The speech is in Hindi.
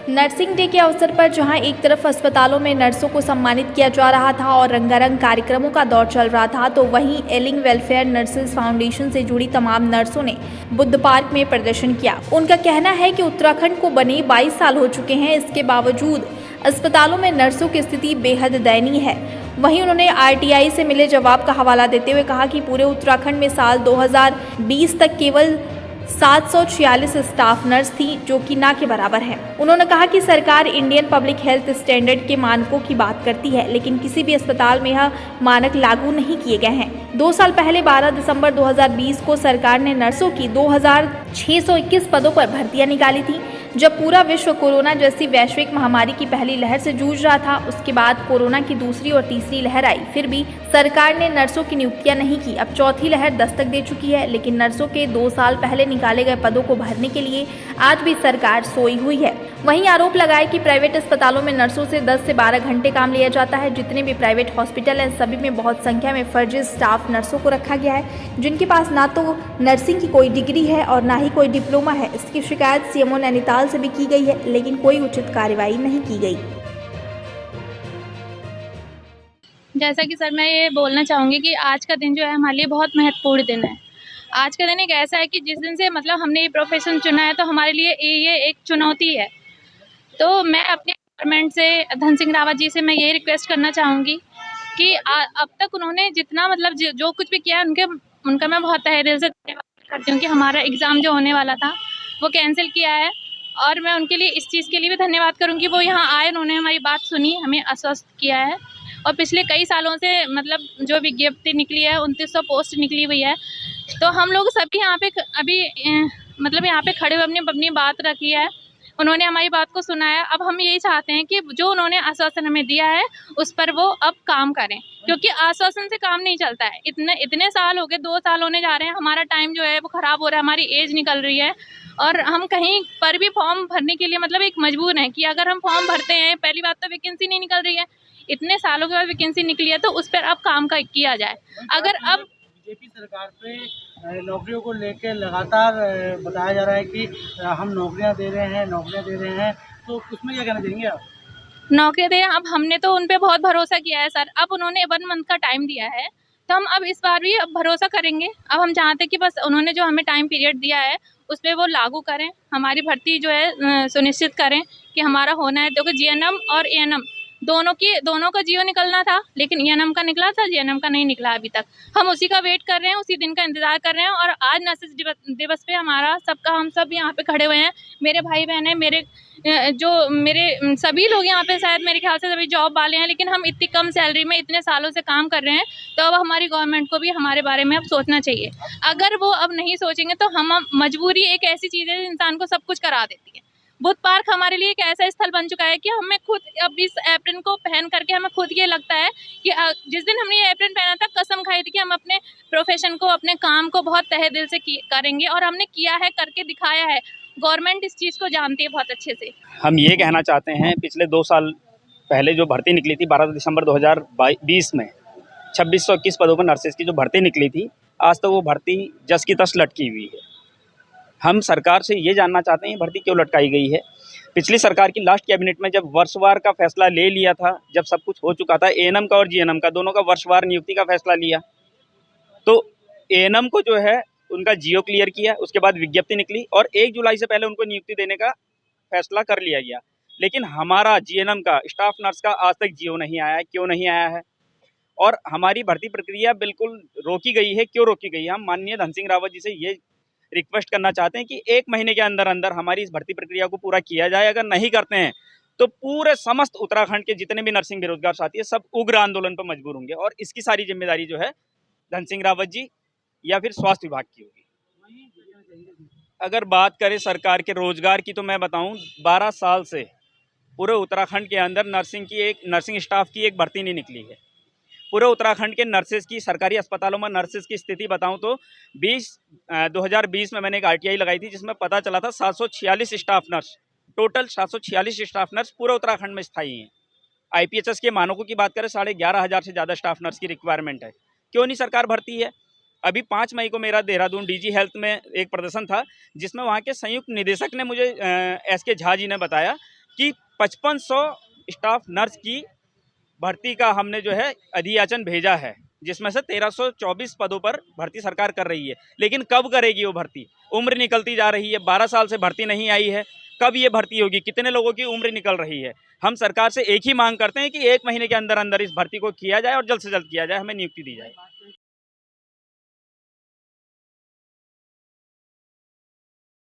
नर्सिंग डे के अवसर पर जहां एक तरफ अस्पतालों में नर्सों को सम्मानित किया जा रहा था और रंगारंग कार्यक्रमों का दौर चल रहा था, तो वहीं एलिंग वेलफेयर नर्सेज फाउंडेशन से जुड़ी तमाम नर्सों ने बुद्ध पार्क में प्रदर्शन किया। उनका कहना है कि उत्तराखंड को बने 22 साल हो चुके हैं, इसके बावजूद अस्पतालों में नर्सों की स्थिति बेहद दयनीय है। वहीं उन्होंने आरटीआई से मिले जवाब का हवाला देते हुए कहा कि पूरे उत्तराखंड में साल 2020 तक केवल 746 स्टाफ नर्स थी, जो कि ना के बराबर है। उन्होंने कहा कि सरकार इंडियन पब्लिक हेल्थ स्टैंडर्ड के मानकों की बात करती है, लेकिन किसी भी अस्पताल में यह मानक लागू नहीं किए गए हैं। 2 साल पहले 12 दिसंबर 2020 को सरकार ने नर्सों की 2621 पदों पर भर्तियां निकाली थी। जब पूरा विश्व कोरोना जैसी वैश्विक महामारी की पहली लहर से जूझ रहा था, उसके बाद कोरोना की दूसरी और तीसरी लहर आई, फिर भी सरकार ने नर्सों की नियुक्तियां नहीं की। अब चौथी लहर दस्तक दे चुकी है, लेकिन नर्सों के 2 साल पहले निकाले गए पदों को भरने के लिए आज भी सरकार सोई हुई है। वहीं आरोप लगाए कि प्राइवेट अस्पतालों में नर्सों से 10 से 12 घंटे काम लिया जाता है। जितने भी प्राइवेट हॉस्पिटल हैं, सभी में बहुत संख्या में फर्जी स्टाफ नर्सों को रखा गया है, जिनके पास ना तो नर्सिंग की कोई डिग्री है और ना ही कोई डिप्लोमा है। इसकी शिकायत सीएमओ नैनीताल से भी की गई है, लेकिन कोई उचित कार्रवाई नहीं की गई। जैसा कि सर, मैं ये बोलना चाहूँगी कि आज का दिन जो है हमारे लिए बहुत महत्वपूर्ण दिन है। आज का दिन एक ऐसा है कि जिस दिन से मतलब हमने ये प्रोफेशन चुना है, तो हमारे लिए ये एक चुनौती है। तो मैं अपने गवर्नमेंट से, धन सिंह रावत जी से मैं ये रिक्वेस्ट करना चाहूँगी कि अब तक उन्होंने जितना मतलब जो कुछ भी किया है, उनका मैं बहुत तहे दिल से धन्यवाद करती हूँ कि हमारा एग्ज़ाम जो होने वाला था वो कैंसिल किया है। और मैं उनके लिए इस चीज़ के लिए भी धन्यवाद करूँगी, वो यहाँ आए, उन्होंने हमारी बात सुनी, हमें आश्वस्त किया है। और पिछले कई सालों से मतलब जो विज्ञप्ति निकली है, 2900 पोस्ट निकली हुई है, तो हम लोग सभी यहाँ पे अभी मतलब यहाँ पे खड़े हुए अपनी बात रखी है। उन्होंने हमारी बात को सुना है। अब हम यही चाहते हैं कि जो उन्होंने आश्वासन हमें दिया है, उस पर वो अब काम करें, क्योंकि आश्वासन से काम नहीं चलता है। इतने साल हो गए, 2 साल होने जा रहे हैं, हमारा टाइम जो है वो ख़राब हो रहा है, हमारी एज निकल रही है और हम कहीं पर भी फॉर्म भरने के लिए मतलब एक मजबूर हैं कि अगर हम फॉर्म भरते हैं, पहली बात तो वैकेंसी नहीं निकल रही है, इतने सालों के बाद वैकेंसी निकली है, तो उस पर अब काम किया जाए। अगर अब बीजेपी सरकार पे नौकरियों को लेकर लगातार बताया जा रहा है कि हम नौकरियां दे रहे हैं, तो उसमें क्या कहना चाहेंगे आप? नौकरियाँ दे रहे हैं, अब हमने तो उन पे बहुत भरोसा किया है सर। अब उन्होंने 1 मंथ का टाइम दिया है, तो हम अब इस बार भी अब भरोसा करेंगे। अब हम चाहते हैं कि बस उन्होंने जो हमें टाइम पीरियड दिया है, उस पे वो लागू करें, हमारी भर्ती जो है सुनिश्चित करें कि हमारा होना है। देखो, जीएनएम और एएनएम दोनों का जियो निकलना था, लेकिन एएनएम का निकला था, जीएनएम का नहीं निकला अभी तक। हम उसी का वेट कर रहे हैं, उसी दिन का इंतज़ार कर रहे हैं। और आज नर्सेज दिवस पे हम सब यहाँ पे खड़े हुए हैं। मेरे भाई बहन हैं, मेरे सभी लोग यहाँ पे शायद मेरे ख्याल से सभी जॉब वाले हैं, लेकिन हम इतनी कम सैलरी में इतने सालों से काम कर रहे हैं, तो अब हमारी गवर्नमेंट को भी हमारे बारे में अब सोचना चाहिए। अगर वो अब नहीं सोचेंगे तो हम मजबूरी एक ऐसी चीज़ है इंसान को सब कुछ करा देती है। बुद्ध पार्क हमारे लिए एक ऐसा स्थल बन चुका है कि हमें खुद अब इस एप्रन को पहन करके हमें खुद ये लगता है कि जिस दिन हमने ये एप्रन पहना था, कसम खाई थी कि हम अपने प्रोफेशन को, अपने काम को बहुत तहे दिल से करेंगे, और हमने किया है, करके दिखाया है। गवर्नमेंट इस चीज़ को जानती है बहुत अच्छे से। हम ये कहना चाहते हैं, पिछले 2 साल पहले जो भर्ती निकली थी 12 दिसंबर 2020 में 2621 पदों पर नर्सेज की जो भर्ती निकली थी, आज तक वो भर्ती जस की तस लटकी हुई है। हम सरकार से ये जानना चाहते हैं भर्ती क्यों लटकाई गई है। पिछली सरकार की लास्ट कैबिनेट में जब वर्षवार का फैसला ले लिया था, जब सब कुछ हो चुका था, एएनएम का और जीएनएम का दोनों का वर्षवार नियुक्ति का फैसला लिया, तो एएनएम को जो है उनका जियो क्लियर किया, उसके बाद विज्ञप्ति निकली और 1 जुलाई से पहले उनको नियुक्ति देने का फैसला कर लिया गया। लेकिन हमारा जीएनएम का, स्टाफ नर्स का आज तक जियो नहीं आया है। क्यों नहीं आया है? और हमारी भर्ती प्रक्रिया बिल्कुल रोकी गई है। क्यों रोकी गई है? हम माननीय धन सिंह रावत जी से ये रिक्वेस्ट करना चाहते हैं कि 1 महीने के अंदर अंदर हमारी इस भर्ती प्रक्रिया को पूरा किया जाए। अगर नहीं करते हैं तो पूरे समस्त उत्तराखंड के जितने भी नर्सिंग बेरोजगार साथी है, सब उग्र आंदोलन पर मजबूर होंगे और इसकी सारी जिम्मेदारी जो है धन सिंह रावत जी या फिर स्वास्थ्य विभाग की होगी। अगर बात करें सरकार के रोजगार की, तो मैं बताऊं 12 साल से पूरे उत्तराखंड के अंदर नर्सिंग स्टाफ की एक भर्ती नहीं निकली है। पूरे उत्तराखंड के नर्सेज की, सरकारी अस्पतालों में नर्सेज की स्थिति बताऊं तो 2020 में मैंने एक आरटीआई लगाई थी, जिसमें पता चला था 746 staff nurse, total 746 staff nurse पूरे उत्तराखंड में स्थायी हैं। आईपीएचएस के मानकों की बात करें 11,500 से ज़्यादा स्टाफ नर्स की रिक्वायरमेंट है। क्यों नहीं सरकार भर्ती है? अभी 5 मई को मेरा देहरादून डीजी हेल्थ में एक प्रदर्शन था, जिसमें वहाँ के संयुक्त निदेशक ने मुझे एसके झा जी ने बताया कि 5500 स्टाफ नर्स की भर्ती का हमने जो है अधियाचन भेजा है, जिसमें से 1324 पदों पर भर्ती सरकार कर रही है। लेकिन कब करेगी वो भर्ती? उम्र निकलती जा रही है, 12 साल से भर्ती नहीं आई है, कब ये भर्ती होगी? कितने लोगों की उम्र निकल रही है? हम सरकार से एक ही मांग करते हैं कि 1 महीने के अंदर अंदर इस भर्ती को किया जाए और जल्द से जल्द किया जाए, हमें नियुक्ति दी जाए।